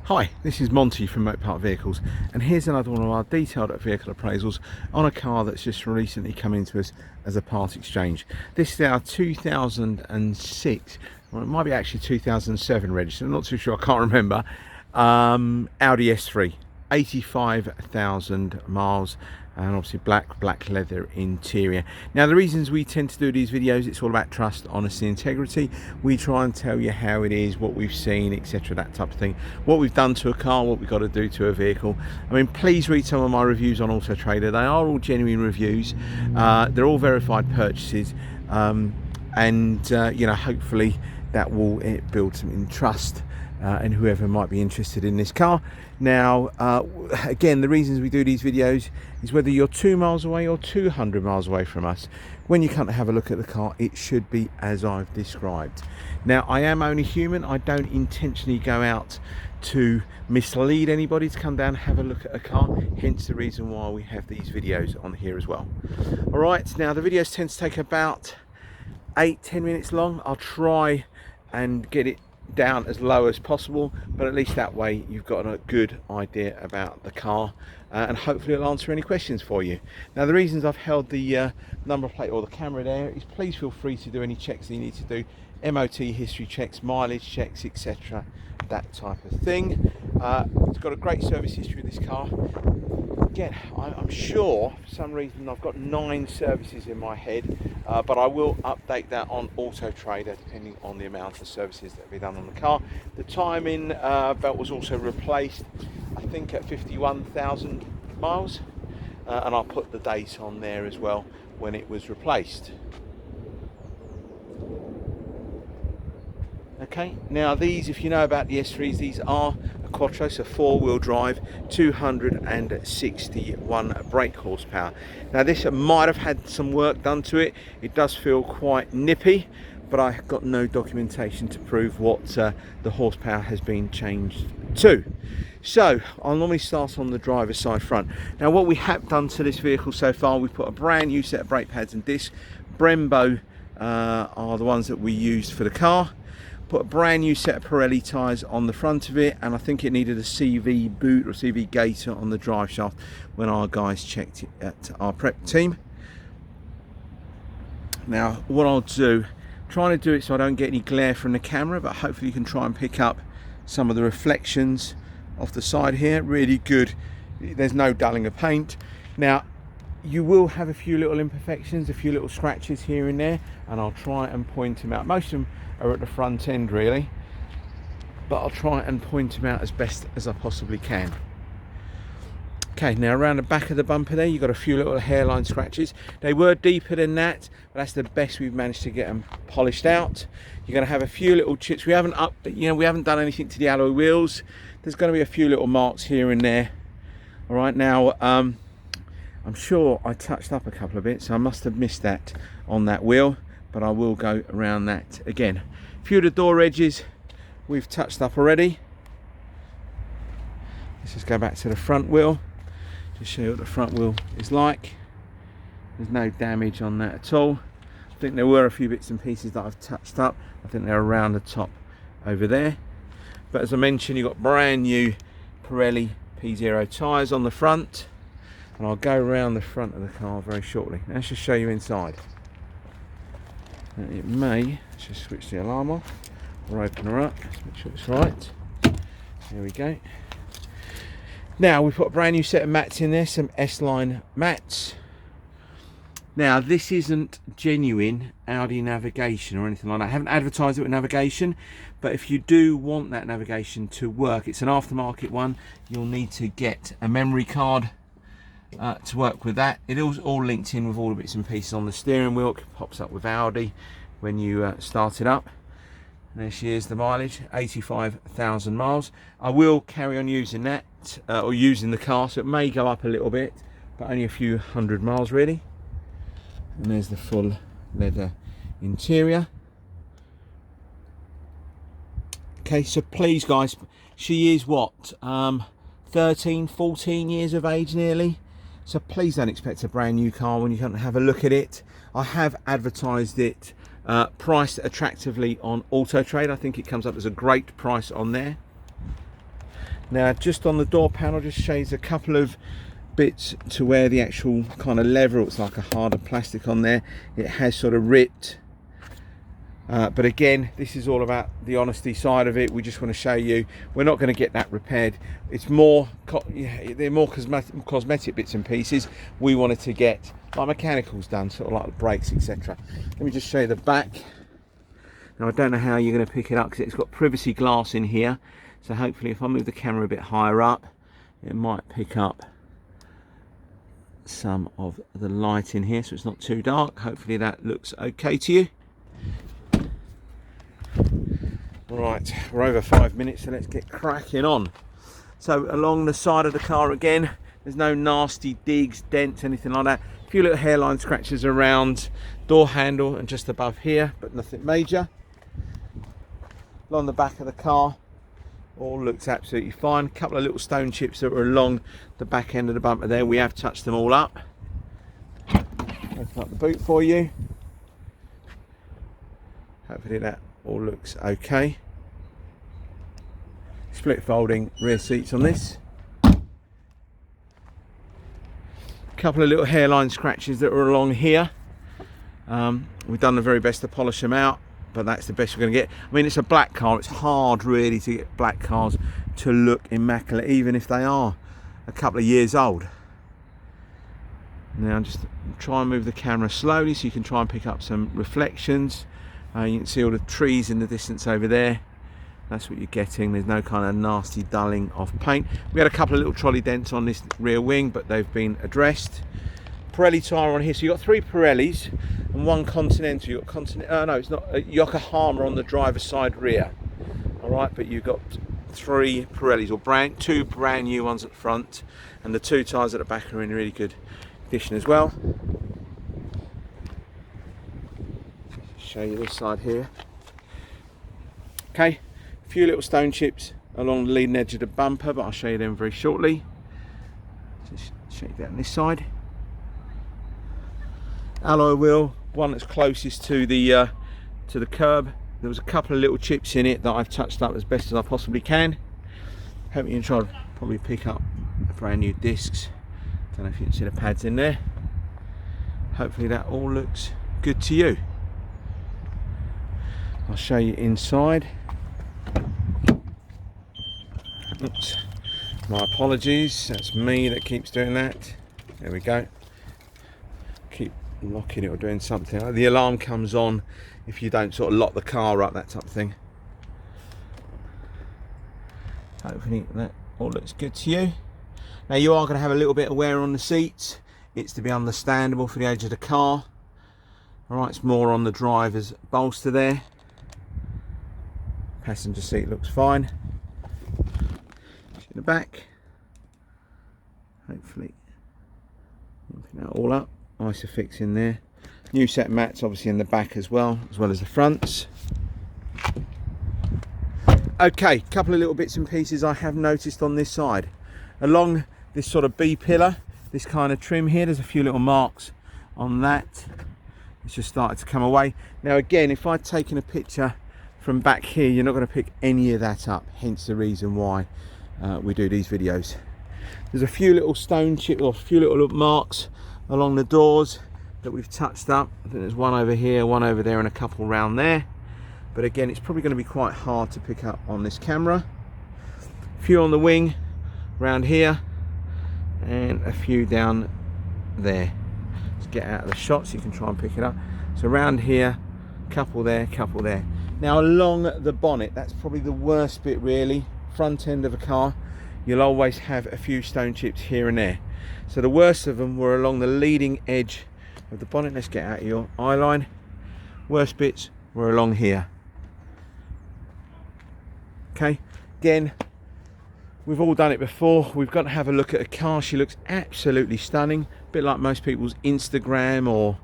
Hi, this is Monty from Motor Park Vehicles, and here's another one of our detailed vehicle appraisals on a car that's just recently come into us as a part exchange. This is our 2006, well it might be actually 2007 registered, I'm not too sure, I can't remember, Audi S3, 85,000 miles, and obviously black leather interior. Now the reasons we tend to do these videos, it's all about trust, honesty, integrity. We try and tell you how it is, what we've seen, etc., that type of thing, what we've done to a car, what we've got to do to a vehicle. I mean, please read some of my reviews on Auto Trader. They are all genuine reviews, they're all verified purchases, and you know, hopefully that will build some trust and whoever might be interested in this car. Now again, the reasons we do these videos is whether you're 2 miles away or 200 miles away from us, when you come to have a look at the car, it should be as I've described. Now I am only human, I don't intentionally go out to mislead anybody to come down and have a look at a car, hence the reason why we have these videos on here as well. All right, now the videos tend to take about 8-10 minutes long. I'll try and get it down as low as possible, but at least that way you've got a good idea about the car, and hopefully it'll answer any questions for you. Now the reasons I've held the number plate or the camera there is please feel free to do any checks that you need to do, MOT history checks, mileage checks, etc., that type of thing. It's got a great service history of this car. Again, I'm sure for some reason I've got 9 services in my head, but I will update that on Auto Trader depending on the amount of services that have been done on the car. The timing belt was also replaced, I think at 51,000 miles, and I'll put the date on there as well when it was replaced. Okay, now these, if you know about the S3s, these are a Quattro, so 4-wheel drive, 261 brake horsepower. Now this might have had some work done to it. It does feel quite nippy, but I've got no documentation to prove what the horsepower has been changed to. So I'll normally start on the driver's side front. Now what we have done to this vehicle so far, we've put a brand new set of brake pads and discs. Brembo are the ones that we used for the car. Put a brand new set of Pirelli tyres on the front of it, and I think it needed a CV boot or CV gaiter on the drive shaft when our guys checked it at our prep team. Now what I'll do, trying to do it so I don't get any glare from the camera, but hopefully you can try and pick up some of the reflections off the side here. Really good, there's no dulling of paint. Now you will have a few little imperfections, a few little scratches here and there, and I'll try and point them out. Most of them are at the front end really, but I'll try and point them out as best as I possibly can. Okay, now around the back of the bumper there, you've got a few little hairline scratches. They were deeper than that, but that's the best we've managed to get them polished out. You're going to have a few little chips. We haven't we haven't done anything to the alloy wheels. There's going to be a few little marks here and there. All right, now I'm sure I touched up a couple of bits, so I must have missed that on that wheel, but I will go around that again. A few of the door edges we've touched up already. Let's just go back to the front wheel, just show you what the front wheel is like. There's no damage on that at all. I think there were a few bits and pieces that I've touched up. I think they're around the top over there. But as I mentioned, you've got brand new Pirelli P0 tyres on the front. And I'll go around the front of the car very shortly. Now let's just show you inside. It may, let's just switch the alarm off or open her up, let's make sure it's right. There we go. Now we've put a brand new set of mats in there, some S-Line mats. Now this isn't genuine Audi navigation or anything like that. I haven't advertised it with navigation, but if you do want that navigation to work, it's an aftermarket one, you'll need to get a memory card to work with that. It is all linked in with all the bits and pieces on the steering wheel. It pops up with Audi when you start it up. And there she is, the mileage, 85,000 miles. I will carry on using that, or using the car, so it may go up a little bit, but only a few hundred miles really. And there's the full leather interior. Okay, so please guys, she is what, 13, 14 years of age nearly. So please don't expect a brand new car when you come and have a look at it. I have advertised it priced attractively on Auto Trader. I think it comes up as a great price on there. Now just on the door panel, just shows a couple of bits to where the actual kind of leather, it's like a harder plastic on there, it has sort of ripped. But again, this is all about the honesty side of it. We just want to show you we're not going to get that repaired. It's more, they're more cosmetic bits and pieces. We wanted to get like mechanicals done, sort of like the brakes, etc. Let me just show you the back. Now I don't know how you're going to pick it up because it's got privacy glass in here, so hopefully if I move the camera a bit higher up, it might pick up some of the light in here, so it's not too dark. Hopefully that looks okay to you. Right, we're over 5 minutes, so let's get cracking on. So along the side of the car again, there's no nasty digs, dents, anything like that. A few little hairline scratches around door handle and just above here, but nothing major. Along the back of the car, all looks absolutely fine. A couple of little stone chips that were along the back end of the bumper there, we have touched them all up. Open up the boot for you. Hopefully that all looks okay. Split folding rear seats on this. Couple of little hairline scratches that are along here. We've done the very best to polish them out, but that's the best we're going to get. I mean, it's a black car, it's hard really to get black cars to look immaculate, even if they are a couple of years old. Now just try and move the camera slowly so you can try and pick up some reflections. You can see all the trees in the distance over there. That's what you're getting. There's no kind of nasty dulling of paint. We had a couple of little trolley dents on this rear wing, but they've been addressed. Pirelli tyre on here. So you've got 3 Pirellis and 1 Continental. You've got no, it's not a Yokohama on the driver's side rear. All right, but you've got 3 Pirellis, or 2 brand new ones at the front, and the 2 tyres at the back are in really good condition as well. Show you this side here. Okay, a few little stone chips along the leading edge of the bumper, but I'll show you them very shortly. Just show you that on this side. Alloy wheel, one that's closest to the curb. There was a couple of little chips in it that I've touched up as best as I possibly can. Hope you can try to probably pick up brand new discs. Don't know if you can see the pads in there. Hopefully that all looks good to you. I'll show you inside. Oops, my apologies, that's me that keeps doing that. There we go. Keep locking it or doing something. The alarm comes on if you don't sort of lock the car up, that type of thing. Hopefully that all looks good to you. Now you are going to have a little bit of wear on the seats. It's to be understandable for the age of the car. Alright, it's more on the driver's bolster there. Passenger seat looks fine. In the back, hopefully open that all up. Isofix in there. New set mats obviously in the back as well as the fronts. Okay, couple of little bits and pieces I have noticed on this side. Along this sort of B pillar, this kind of trim here, there's a few little marks on that. It's just started to come away. Now again, if I'd taken a picture from back here, you're not going to pick any of that up, hence the reason why we do these videos. There's a few little stone chip or a few little marks along the doors that we've touched up. I think there's one over here, one over there, and a couple around there, but again it's probably going to be quite hard to pick up on this camera. A few on the wing around here and a few down there. Let's get out of the shot so you can try and pick it up. So around here, couple there, couple there. Now along the bonnet, that's probably the worst bit really. Front end of a car, you'll always have a few stone chips here and there. So the worst of them were along the leading edge of the bonnet. Let's get out of your eye line. Worst bits were along here. Okay, again, we've all done it before. We've got to have a look at a car. She looks absolutely stunning, a bit like most people's Instagram or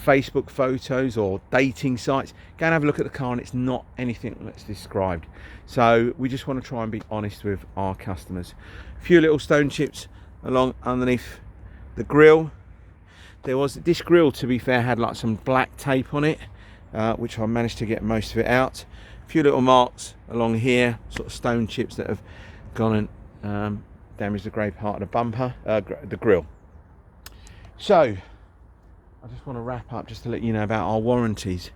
Facebook photos or dating sites. Go and have a look at the car and it's not anything that's described. So we just want to try and be honest with our customers. A few little stone chips along underneath the grille. This grille, to be fair, had like some black tape on it, which I managed to get most of it out. A few little marks along here, sort of stone chips that have gone and damaged the grey part of the bumper, the grille. So I just want to wrap up just to let you know about our warranties.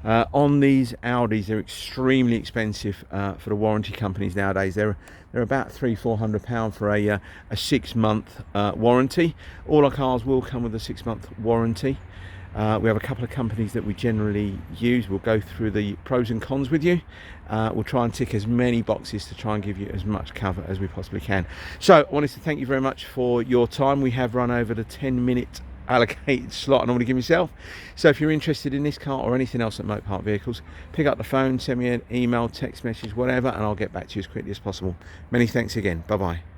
On these Audis, they're extremely expensive for the warranty companies nowadays. They're about £300–400 for a 6-month warranty. All our cars will come with a 6-month warranty. We have a couple of companies that we generally use. We'll go through the pros and cons with you. We'll try and tick as many boxes to try and give you as much cover as we possibly can. So I wanted to thank you very much for your time. We have run over the 10-minute allocated slot I normally give myself. So if you're interested in this car or anything else at Motorpark Vehicles, pick up the phone, send me an email, text message, whatever, and I'll get back to you as quickly as possible. Many thanks again. Bye bye.